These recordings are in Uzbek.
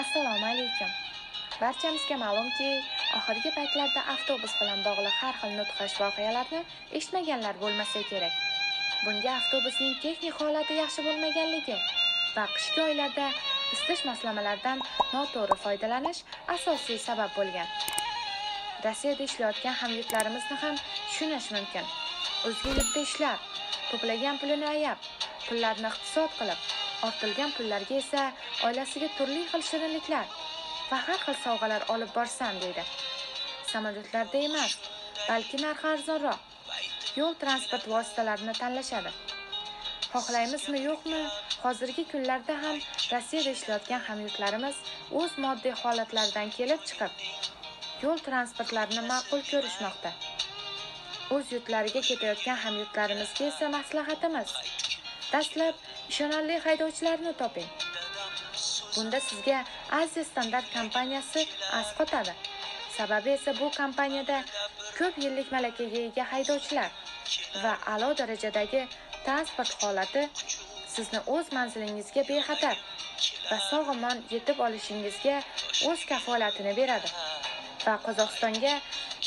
Assalomu alaykum. Barchamizga ma'lumki, oxirgi paytlarda avtobus bilan bog'liq har xil nutqash voqealarni eshitmaganlar bo'lmasa kerak. Bunga avtobusning texnik holati yaxshi bo'lmaganligi va qishki oylarda isitish moslamalardan noto'g'ri foydalanish asosiy sabab bo'lgan. Rossiyada ishlayotgan hamyurtlarimizni ham tushunish mumkin. O'zga yurtda ishlab, to'plagan pulini ayab, pullarni iqtisod qilib, ortilgan pullarga esa oilasiga turli xil shirinliklar va har xil sovg'alar olib borsam deydi. Samolyotlarda emas, balki narxi arzonroq yo'l transport vositalarini tanlashadi. Xohlaymizmi yo'qmi, hozirgi kunlarda ham Rossiyada ishlayotgan hamyurtlarimiz o'z moddiy holatlaridan kelib chiqib, yo'l transportlarini ma'qul ko'rishmoqda. O'z yurtlariga ketayotgan hamyurtlarimizga esa maslahatimiz: dastlab ishonarli haydovchilarni toping. Bunda sizga Aziya Standart kompaniyasi asqotadi. Sababi esa bu kompaniyada ko'p yillik malakaga ega haydovchilar va a'lo darajadagi transport holati sizni o'z manzilingizga bexatar va sog'-omon yetib olishingizga o'z kafolatini beradi. Va Qozog'istonga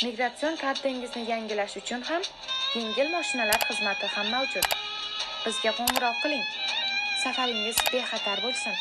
migratsion kartangizni yangilash uchun ham yengil mashinalar xizmati ham mavjud. Bizga qo'ng'iroq qiling. Safaringiz bexatar bo'lsin.